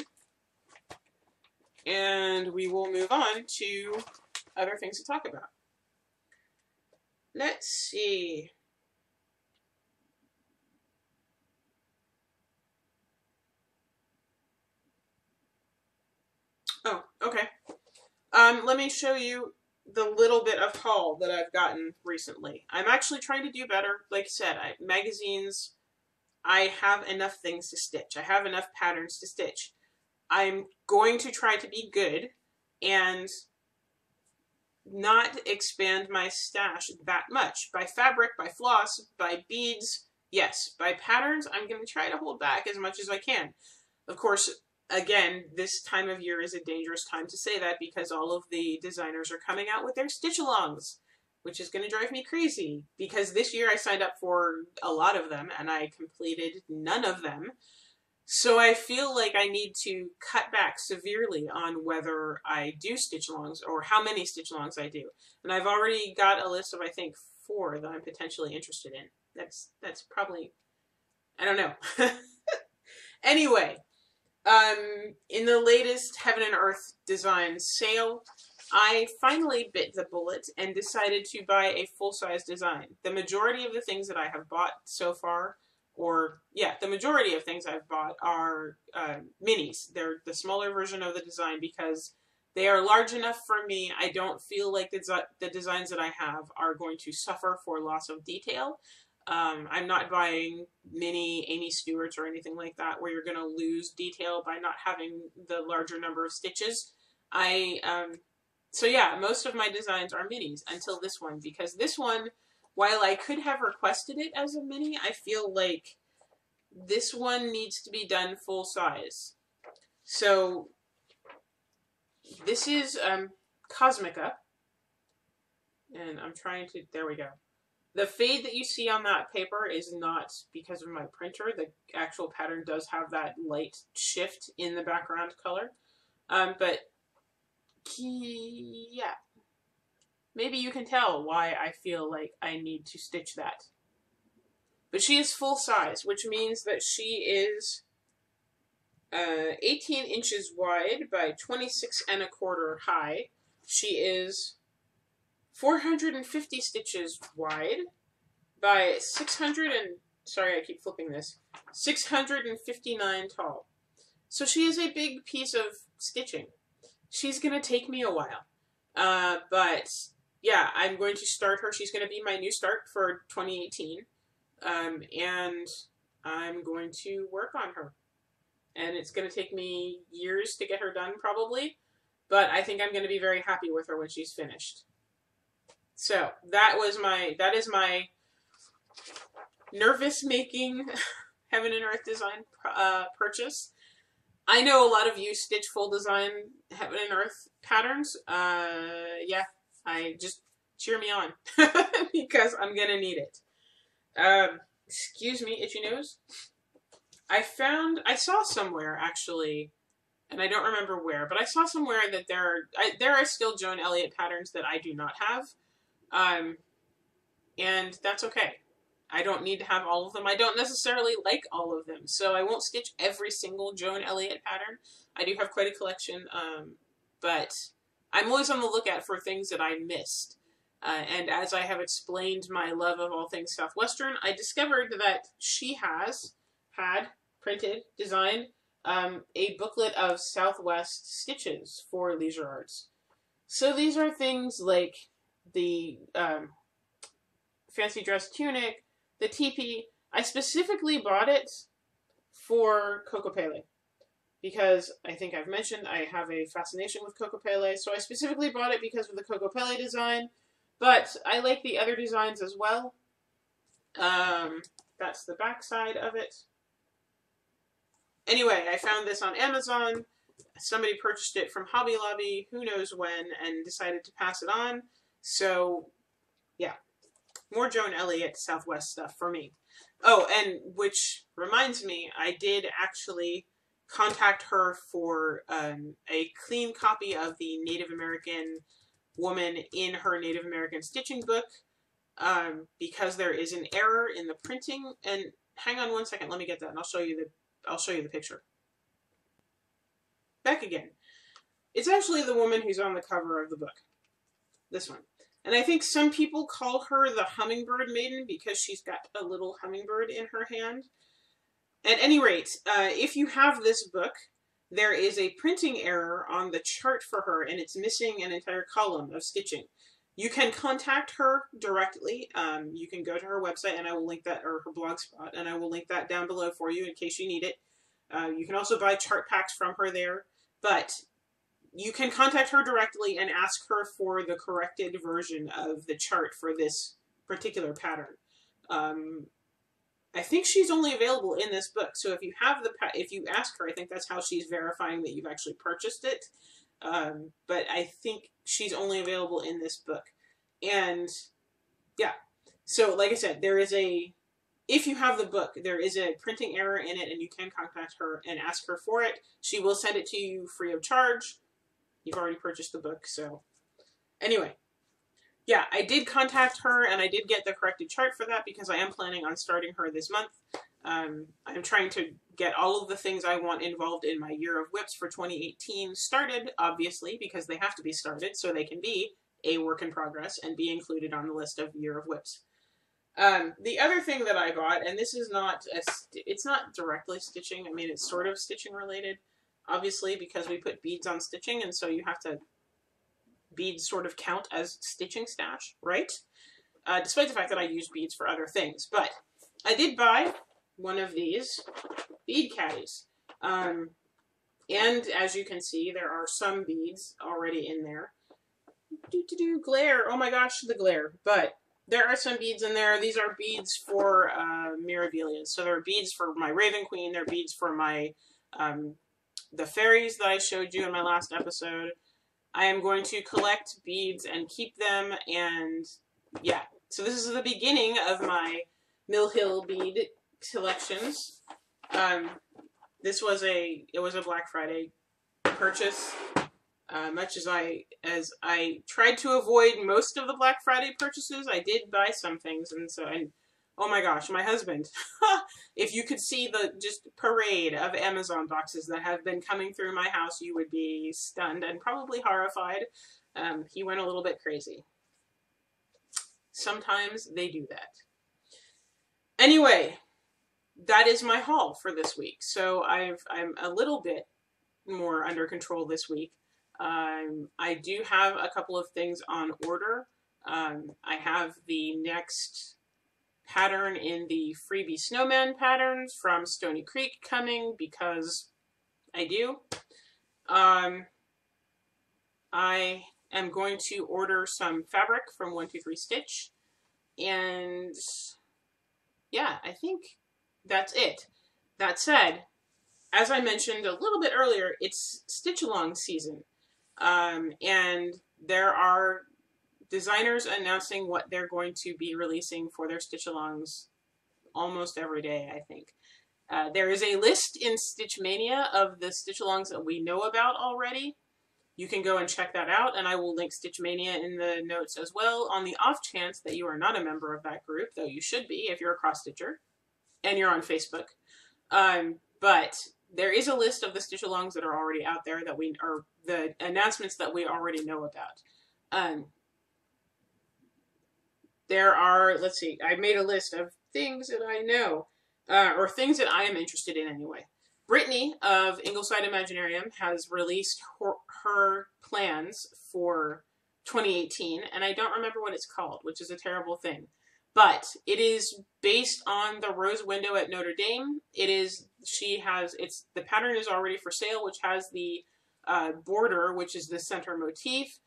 And we will move on to other things to talk about. Let's see. Oh, okay. Let me show you the little bit of haul that I've gotten recently. I'm actually trying to do better. Like I said, magazines, I have enough things to stitch. I have enough patterns to stitch. I'm going to try to be good and not expand my stash that much. By fabric, by floss, by beads, yes. By patterns, I'm going to try to hold back as much as I can. Of course, again, this time of year is a dangerous time to say that because all of the designers are coming out with their stitch-alongs, which is going to drive me crazy because this year I signed up for a lot of them and I completed none of them. So I feel like I need to cut back severely on whether I do stitch-alongs or how many stitch-alongs I do. And I've already got a list of, I think, 4 that I'm potentially interested in. That's probably, I don't know. Anyway. In the latest Heaven and Earth design sale, I finally bit the bullet and decided to buy a full-size design. The majority of the things that I have bought so far, the majority of things I've bought are minis. They're the smaller version of the design because they are large enough for me. I don't feel like the designs that I have are going to suffer for loss of detail. I'm not buying mini Amy Stewart's or anything like that where you're going to lose detail by not having the larger number of stitches. So yeah, most of my designs are minis until this one, because this one, while I could have requested it as a mini, I feel like this one needs to be done full size. So this is Cosmica, and I'm trying to, there we go. The fade that you see on that paper is not because of my printer. The actual pattern does have that light shift in the background color. But yeah, maybe you can tell why I feel like I need to stitch that. But she is full size, which means that she is 18 inches wide by 26¼ high. She is 450 stitches wide by 659 tall. So she is a big piece of stitching. She's going to take me a while. But yeah, I'm going to start her. She's going to be my new start for 2018. And I'm going to work on her. And it's going to take me years to get her done, probably. But I think I'm going to be very happy with her when she's finished. So, that is my nervous-making Heaven and Earth design purchase. I know a lot of you stitch full design Heaven and Earth patterns. Yeah, I just cheer me on because I'm gonna need it. Excuse me, itchy nose. I saw somewhere actually, and I don't remember where, but I saw somewhere that there are still Joan Elliott patterns that I do not have, and that's okay. I don't need to have all of them. I don't necessarily like all of them, so I won't stitch every single Joan Elliott pattern. I do have quite a collection, but I'm always on the lookout for things that I missed. And as I have explained my love of all things Southwestern, I discovered that she had printed, designed, a booklet of Southwest stitches for Leisure Arts. So these are things like the fancy dress tunic, the teepee. I specifically bought it for Kokopele because I think I've mentioned I have a fascination with Kokopele, so I specifically bought it because of the Kokopele design, but I like the other designs as well. That's the back side of it. Anyway, I found this on Amazon. Somebody purchased it from Hobby Lobby, who knows when, and decided to pass it on. So, yeah. More Joan Elliott Southwest stuff for me. Oh, and which reminds me, I did actually contact her for a clean copy of the Native American woman in her Native American stitching book, because there is an error in the printing. And hang on one second, let me get that, and I'll show you the picture. Back again. It's actually the woman who's on the cover of the book. This one. And I think some people call her the Hummingbird Maiden because she's got a little hummingbird in her hand. At any rate, if you have this book, there is a printing error on the chart for her, and it's missing an entire column of stitching. You can contact her directly. You can go to her website, and I will link that, or her blog spot, and I will link that down below for you in case you need it. You can also buy chart packs from her there, but you can contact her directly and ask her for the corrected version of the chart for this particular pattern. I think she's only available in this book, so if you have if you ask her, I think that's how she's verifying that you've actually purchased it. But I think she's only available in this book. And yeah, so like I said, if you have the book, there is a printing error in it, and you can contact her and ask her for it. She will send it to you free of charge. You've already purchased the book, so anyway. Yeah, I did contact her, and I did get the corrected chart for that because I am planning on starting her this month. I'm trying to get all of the things I want involved in my Year of Whips for 2018 started, obviously, because they have to be started so they can be a work in progress and be included on the list of Year of Whips. The other thing that I bought, and this is not, it's not directly stitching, I mean, it's sort of stitching related, obviously, because we put beads on stitching, and so you have to beads sort of count as stitching stash, right? Despite the fact that I use beads for other things. But I did buy one of these bead caddies. And as you can see, there are some beads already in there. Glare. Oh my gosh, the glare. But there are some beads in there. These are beads for Mirabilia. So there are beads for my Raven Queen. There are beads for my the fairies that I showed you in my last episode. I am going to collect beads and keep them, and yeah. So this is the beginning of my Mill Hill bead collections. It was a Black Friday purchase. Much as I tried to avoid most of the Black Friday purchases, I did buy some things, and oh my gosh, my husband. If you could see the just parade of Amazon boxes that have been coming through my house, you would be stunned and probably horrified. He went a little bit crazy. Sometimes they do that. Anyway, that is my haul for this week. So I'm a little bit more under control this week. I do have a couple of things on order. I have the next pattern in the Freebie Snowman patterns from Stony Creek coming because I do. I am going to order some fabric from 123 Stitch, and yeah, I think that's it. That said, as I mentioned a little bit earlier, it's stitch along season, and there are designers announcing what they're going to be releasing for their stitch alongs almost every day, I think. There is a list in Stitch Mania of the stitch alongs that we know about already. You can go and check that out, and I will link Stitch Mania in the notes as well, on the off chance that you are not a member of that group, though you should be if you're a cross-stitcher and you're on Facebook. But there is a list of the stitch alongs that are already out there that or the announcements that we already know about. There are, let's see, I made a list of things that I know, or things that I am interested in anyway. Brittany of Ingleside Imaginarium has released her plans for 2018, and I don't remember what it's called, which is a terrible thing. But it is based on the Rose Window at Notre Dame. The pattern is already for sale, which has the border, which is the center motif,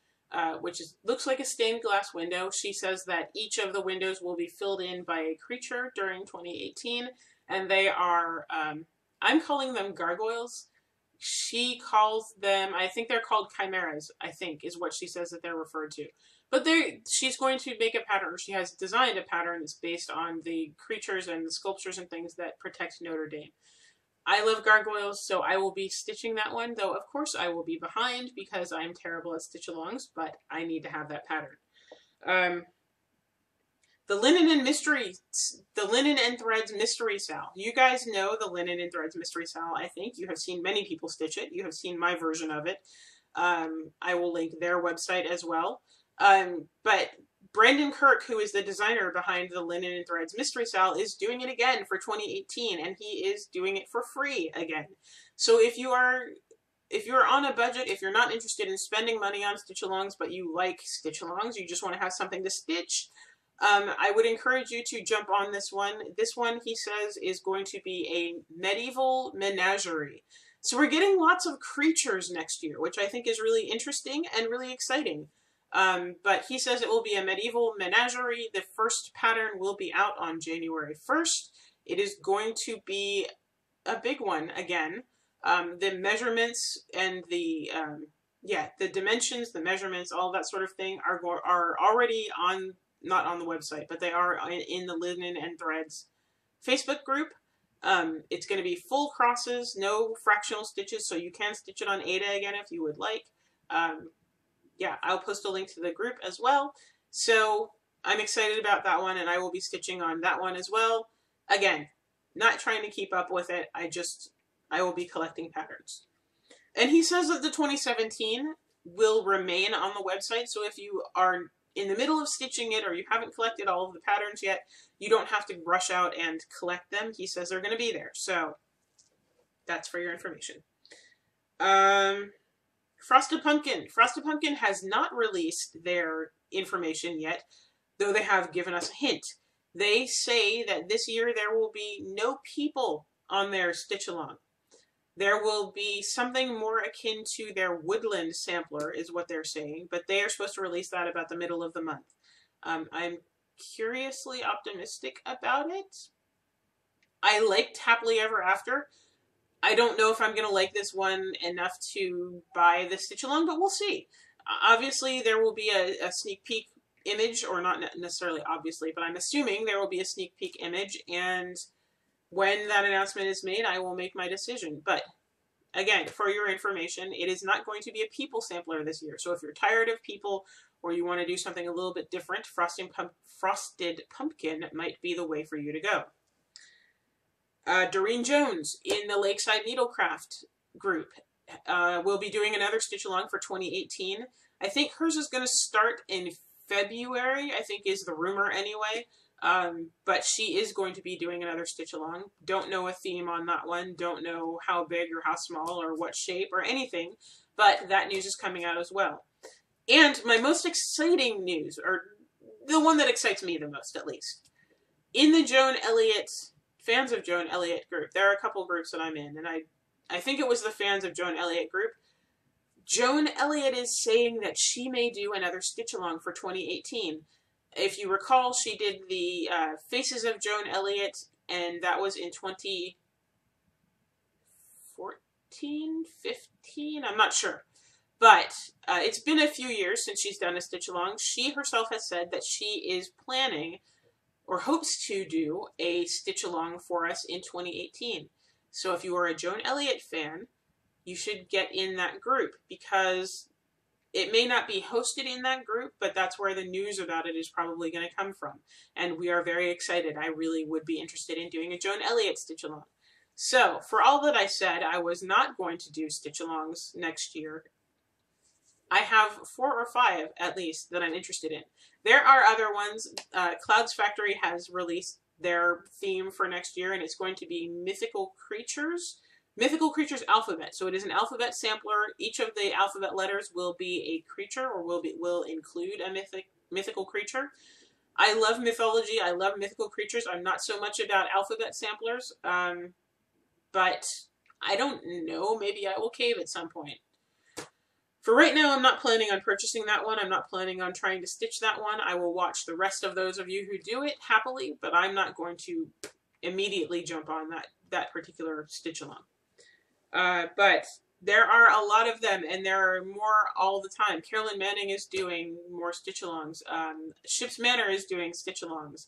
which looks like a stained glass window. She says that each of the windows will be filled in by a creature during 2018, and they are, I'm calling them gargoyles. She calls them, I think they're called chimeras, I think, is what she says that they're referred to. But she's going to make a pattern, or she has designed a pattern that's based on the creatures and the sculptures and things that protect Notre Dame. I love gargoyles, so I will be stitching that one, though of course I will be behind because I'm terrible at stitch-alongs, but I need to have that pattern. The Linen and Threads Mystery Sal. You guys know the Linen and Threads Mystery Sal, I think. You have seen many people stitch it. You have seen my version of it. I will link their website as well. But Brandon Kirk, who is the designer behind the Linen and Threads Mystery Sal, is doing it again for 2018, and he is doing it for free again. So if you're on a budget, if you're not interested in spending money on stitch-alongs, but you like stitch-alongs, you just want to have something to stitch, I would encourage you to jump on this one. This one, he says, is going to be a medieval menagerie. So we're getting lots of creatures next year, which I think is really interesting and really exciting. But he says it will be a medieval menagerie. The first pattern will be out on January 1st. It is going to be a big one again. The measurements and the dimensions, the measurements, all that sort of thing are already on, not on the website, but they are in the Linen and Threads Facebook group. It's going to be full crosses, no fractional stitches, so you can stitch it on Ada again if you would like. Yeah, I'll post a link to the group as well. So I'm excited about that one, and I will be stitching on that one as well. Again, not trying to keep up with it. I will be collecting patterns. And he says that the 2017 will remain on the website, so if you are in the middle of stitching it or you haven't collected all of the patterns yet, you don't have to rush out and collect them. He says they're going to be there, so that's for your information. Frosted Pumpkin. Frosted Pumpkin has not released their information yet, though they have given us a hint. They say that this year there will be no people on their stitch-along. There will be something more akin to their woodland sampler, is what they're saying, but they are supposed to release that about the middle of the month. I'm curiously optimistic about it. I liked Happily Ever After. I don't know if I'm going to like this one enough to buy the stitch-along, but we'll see. Obviously, there will be a sneak peek image, or not necessarily obviously, but I'm assuming there will be a sneak peek image, and when that announcement is made, I will make my decision. But again, for your information, it is not going to be a people sampler this year. So if you're tired of people or you want to do something a little bit different, Frosted Pumpkin might be the way for you to go. Doreen Jones in the Lakeside Needlecraft group will be doing another stitch-along for 2018. I think hers is going to start in February, I think is the rumor anyway. But she is going to be doing another stitch-along. Don't know a theme on that one. Don't know how big or how small or what shape or anything. But that news is coming out as well. And my most exciting news, or the one that excites me the most, at least. In the Joan Elliott, fans of Joan Elliott group, there are a couple groups that I'm in, and I think it was the fans of Joan Elliott group. Joan Elliott is saying that she may do another stitch-along for 2018. If you recall, she did the Faces of Joan Elliott, and that was in 2014, 15? I'm not sure. But it's been a few years since she's done a stitch-along. She herself has said that she is planning or hopes to do a stitch-along for us in 2018. So if you are a Joan Elliott fan, you should get in that group, because it may not be hosted in that group, but that's where the news about it is probably going to come from. And we are very excited. I really would be interested in doing a Joan Elliott stitch-along. So, for all that I said, I was not going to do stitch-alongs next year. I have 4 or 5, at least, that I'm interested in. There are other ones. Clouds Factory has released their theme for next year, and it's going to be Mythical Creatures. Mythical Creatures Alphabet. So it is an alphabet sampler. Each of the alphabet letters will be a creature, or will include a mythical creature. I love mythology. I love mythical creatures. I'm not so much about alphabet samplers, but I don't know. Maybe I will cave at some point. For right now, I'm not planning on purchasing that one. I'm not planning on trying to stitch that one. I will watch the rest of those of you who do it happily, but I'm not going to immediately jump on that particular stitch-along. But there are a lot of them, and there are more all the time. Carolyn Manning is doing more stitch-alongs. Ship's Manor is doing stitch-alongs.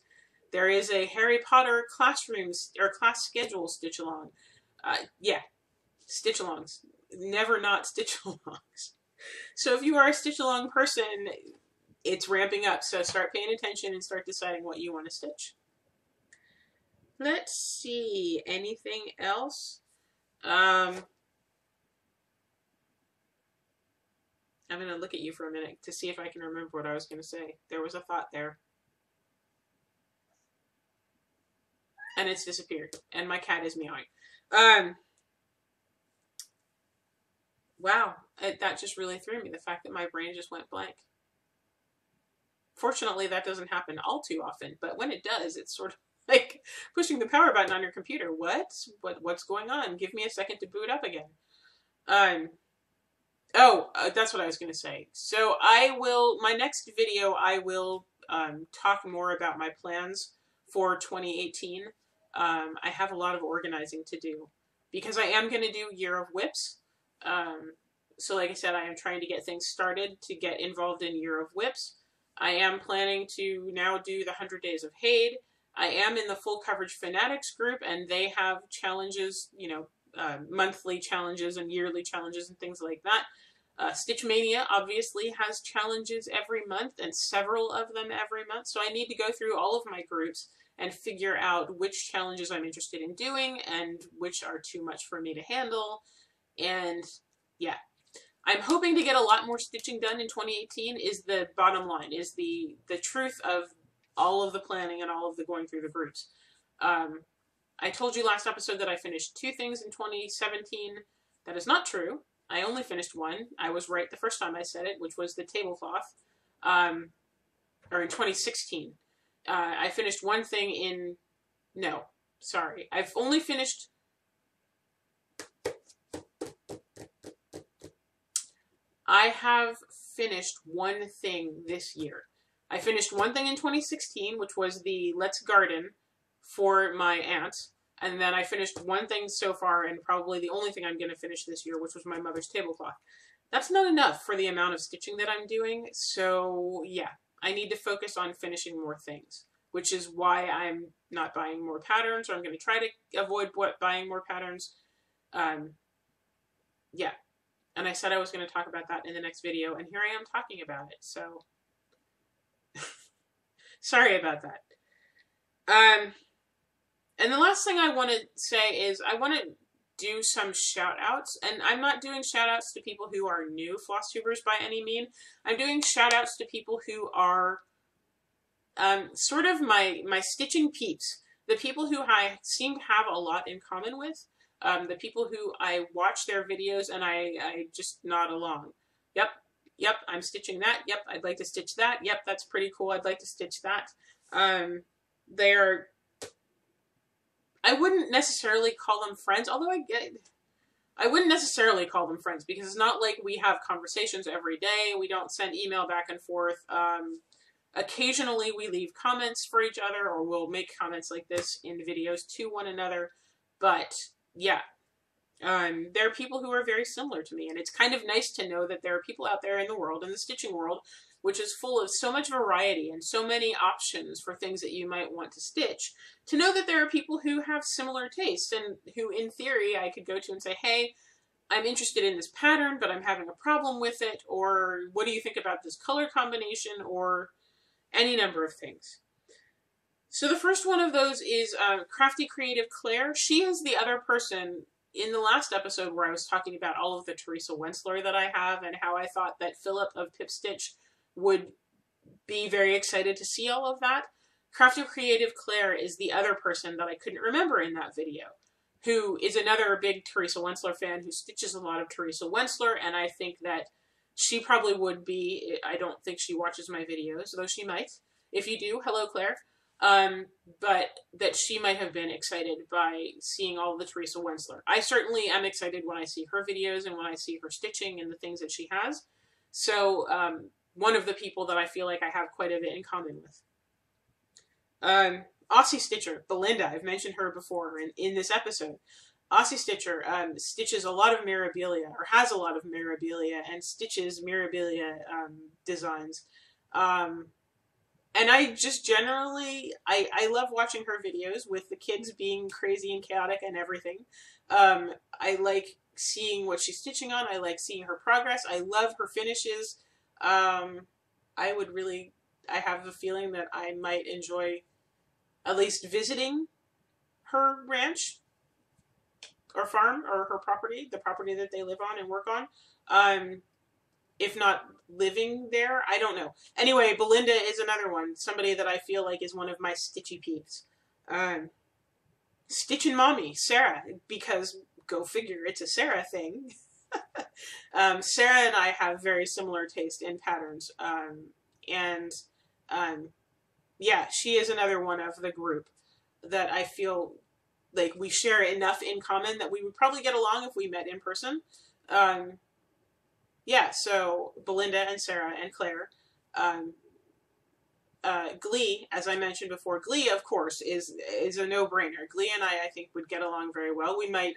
There is a Harry Potter classrooms or class schedule stitch-along. Yeah, stitch-alongs. Never not stitch-alongs. So if you are a stitch-along person, it's ramping up. So start paying attention and start deciding what you want to stitch. Let's see. Anything else? I'm going to look at you for a minute to see if I can remember what I was going to say. There was a thought there. And it's disappeared. And my cat is meowing. Wow. That just really threw me. The fact that my brain just went blank. Fortunately, that doesn't happen all too often. But when it does, it's sort of like pushing the power button on your computer. What's going on? Give me a second to boot up again. That's what I was going to say. So my next video, I will talk more about my plans for 2018. I have a lot of organizing to do because I am going to do Year of Whips. So like I said, I am trying to get things started to get involved in Year of Whips. I am planning to now do the 100 Days of Hade. I am in the Full Coverage Fanatics group, and they have challenges, monthly challenges and yearly challenges and things like that. Stitch Mania obviously has challenges every month, and several of them every month, so I need to go through all of my groups and figure out which challenges I'm interested in doing and which are too much for me to handle. And yeah, I'm hoping to get a lot more stitching done in 2018 is the bottom line, is the truth of all of the planning and all of the going through the groups. I told you last episode that I finished 2 things in 2017. That is not true. I only finished 1. I was right the first time I said it, which was the tablecloth, or in 2016. I finished 1 thing in, no, sorry. I've only finished, I have finished 1 thing this year. I finished 1 thing in 2016, which was the Let's Garden for my aunt. And then I finished 1 thing so far, and probably the only thing I'm going to finish this year, which was my mother's tablecloth. That's not enough for the amount of stitching that I'm doing. So yeah, I need to focus on finishing more things, which is why I'm not buying more patterns, or I'm going to try to avoid buying more patterns. Yeah. And I said I was going to talk about that in the next video, and here I am talking about it, so sorry about that. And the last thing I want to say is I want to do some shout-outs, and I'm not doing shout-outs to people who are new Flosstubers by any mean. I'm doing shout-outs to people who are sort of my stitching peeps, the people who I seem to have a lot in common with. The people who I watch their videos and I just nod along. Yep, Yep, I'm stitching that. Yep, I'd like to stitch that. Yep, that's pretty cool. I'd like to stitch that. They're, I wouldn't necessarily call them friends, although I wouldn't necessarily call them friends because it's not like we have conversations every day. We don't send email back and forth. Occasionally we leave comments for each other, or we'll make comments like this in videos to one another. But yeah, there are people who are very similar to me, and it's kind of nice to know that there are people out there in the world, in the stitching world, which is full of so much variety and so many options for things that you might want to stitch, to know that there are people who have similar tastes and who, in theory, I could go to and say, hey, I'm interested in this pattern, but I'm having a problem with it, or what do you think about this color combination, or any number of things. So the first one of those is Crafty Creative Claire. She is the other person in the last episode where I was talking about all of the Teresa Wentzler that I have and how I thought that Philip of Pip Stitch would be very excited to see all of that. Crafty Creative Claire is the other person that I couldn't remember in that video, who is another big Teresa Wentzler fan who stitches a lot of Teresa Wentzler, and I think that she probably would be. I don't think she watches my videos, though she might. If you do, hello, Claire. But that she might have been excited by seeing all of the Teresa Wentzler. I certainly am excited when I see her videos and when I see her stitching and the things that she has. So, one of the people that I feel like I have quite a bit in common with. Aussie Stitcher, Belinda, I've mentioned her before in this episode. Aussie Stitcher stitches a lot of Mirabilia, or has a lot of Mirabilia, and stitches Mirabilia designs. And I just generally, I love watching her videos with the kids being crazy and chaotic and everything. I like seeing what she's stitching on. I like seeing her progress. I love her finishes. I have the feeling that I might enjoy at least visiting her ranch or farm or her property, the property that they live on and work on. If not living there, I don't know. Anyway, Belinda is another one. Somebody that I feel like is one of my stitchy peeps. Stitchin' Mommy, Sarah, because go figure, it's a Sarah thing. Sarah and I have very similar taste in patterns. Yeah, she is another one of the group that I feel like we share enough in common that we would probably get along if we met in person. Yeah, so Belinda and Sarah and Claire. Glee, as I mentioned before, Glee, of course, is a no-brainer. Glee and I think, would get along very well. We might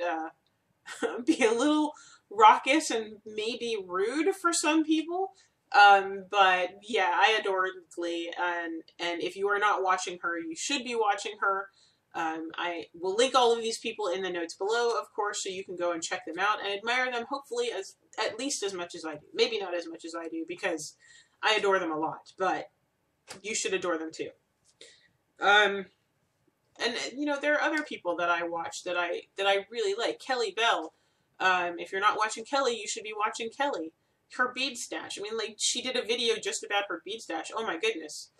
be a little raucous and maybe rude for some people. But yeah, I adore Glee, and if you are not watching her, you should be watching her. I will link all of these people in the notes below, of course, so you can go and check them out and admire them, hopefully, at least as much as I do. Maybe not as much as I do, because I adore them a lot, but you should adore them too. And, you know, there are other people that I watch that I really like. Kelly Bell. If you're not watching Kelly, you should be watching Kelly. Her bead stash. I mean, like, she did a video just about her bead stash. Oh my goodness.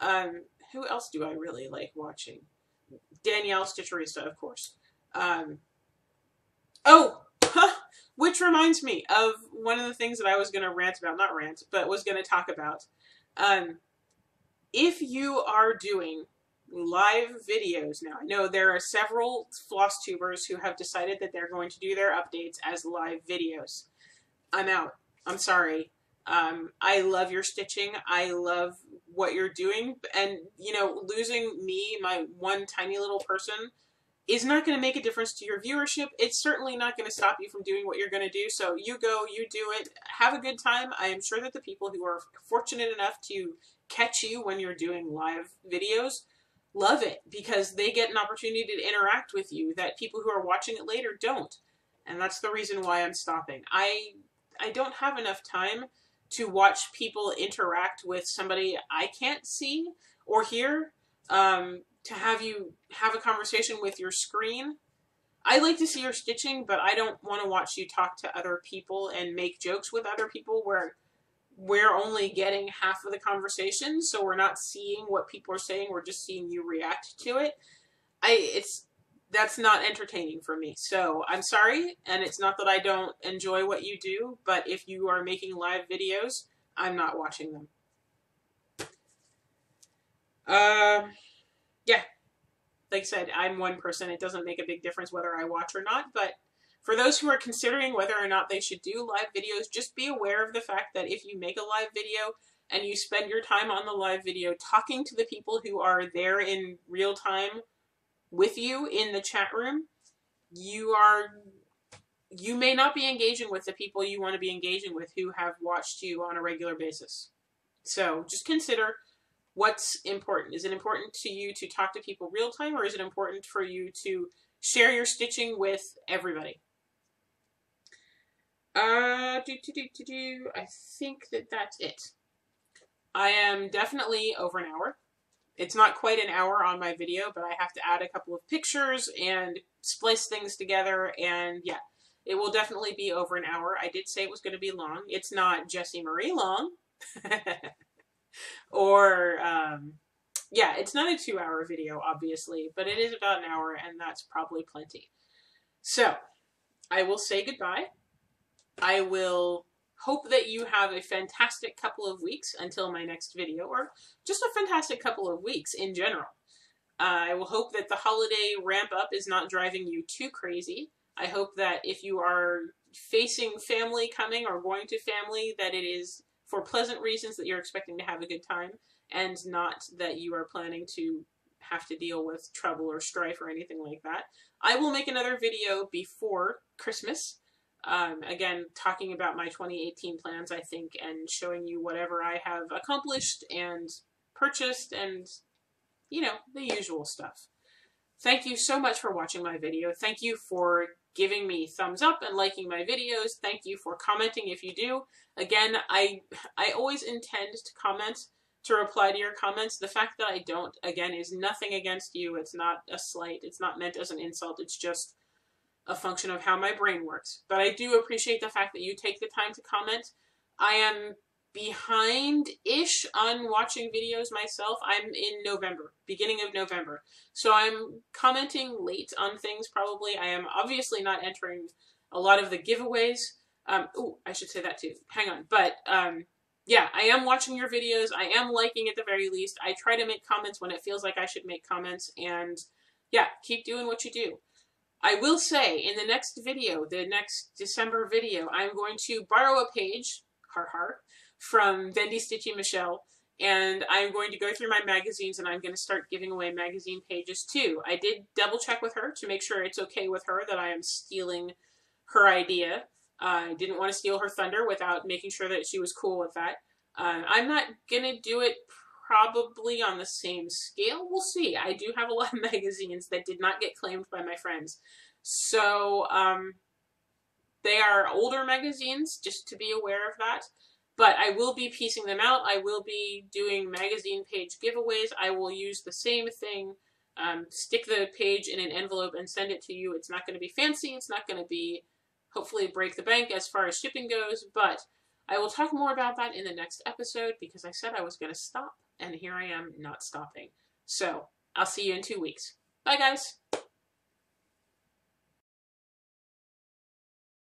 Who else do I really like watching? Danielle Stitcherista, of course. Which reminds me of one of the things that I was going to rant about, not rant, but was going to talk about. If you are doing live videos now, I know there are several Flosstubers who have decided that they're going to do their updates as live videos. I'm out. I'm sorry. I love your stitching. I love what you're doing. And, you know, losing me, my one tiny little person, is not going to make a difference to your viewership. It's certainly not going to stop you from doing what you're going to do. So you go, you do it, have a good time. I am sure that the people who are fortunate enough to catch you when you're doing live videos love it, because they get an opportunity to interact with you that people who are watching it later don't. And that's the reason why I'm stopping. I don't have enough time to watch people interact with somebody I can't see or hear, to have you have a conversation with your screen. I like to see your stitching, but I don't want to watch you talk to other people and make jokes with other people where we're only getting half of the conversation, so we're not seeing what people are saying, we're just seeing you react to it. that's not entertaining for me. So I'm sorry, and it's not that I don't enjoy what you do, but if you are making live videos, I'm not watching them. Yeah, like I said, I'm one person. It doesn't make a big difference whether I watch or not, but for those who are considering whether or not they should do live videos, just be aware of the fact that if you make a live video and you spend your time on the live video talking to the people who are there in real time with you in the chat room, you may not be engaging with the people you want to be engaging with who have watched you on a regular basis. So just consider what's important. Is it important to you to talk to people real time, or is it important for you to share your stitching with everybody? I think that's it. I am definitely over an hour. It's not quite an hour on my video, but I have to add a couple of pictures and splice things together, and yeah, it will definitely be over an hour. I did say it was going to be long. It's not Jessie Marie long. Or, yeah, it's not a 2-hour video, obviously, but it is about an hour, and that's probably plenty. So, I will say goodbye. I will hope that you have a fantastic couple of weeks until my next video, or just a fantastic couple of weeks in general. I will hope that the holiday ramp up is not driving you too crazy. I hope that if you are facing family coming or going to family, that it is for pleasant reasons, that you're expecting to have a good time, and not that you are planning to have to deal with trouble or strife or anything like that. I will make another video before Christmas. Again, talking about my 2018 plans, I think, and showing you whatever I have accomplished and purchased and, you know, the usual stuff. Thank you so much for watching my video. Thank you for giving me thumbs up and liking my videos. Thank you for commenting if you do. Again, I always intend to comment, to reply to your comments. The fact that I don't, again, is nothing against you. It's not a slight. It's not meant as an insult. It's just a function of how my brain works. But I do appreciate the fact that you take the time to comment. I am behind-ish on watching videos myself. I'm in November, beginning of November. So I'm commenting late on things, probably. I am obviously not entering a lot of the giveaways. Oh, I should say that too. Hang on. But, yeah, I am watching your videos. I am liking at the very least. I try to make comments when it feels like I should make comments. And, yeah, keep doing what you do. I will say, in the next video, the next December video, I'm going to borrow a page, from Bendy Stitchy Michelle, and I'm going to go through my magazines, and I'm going to start giving away magazine pages too. I did double check with her to make sure it's okay with her that I am stealing her idea. I didn't want to steal her thunder without making sure that she was cool with that. I'm not going to do it probably on the same scale. We'll see. I do have a lot of magazines that did not get claimed by my friends. So, they are older magazines, just to be aware of that. But I will be piecing them out. I will be doing magazine page giveaways. I will use the same thing, stick the page in an envelope and send it to you. It's not going to be fancy. It's not going to be, hopefully, break the bank as far as shipping goes. But I will talk more about that in the next episode because I said I was going to stop. And here I am not stopping. So, I'll see you in 2 weeks. Bye, guys.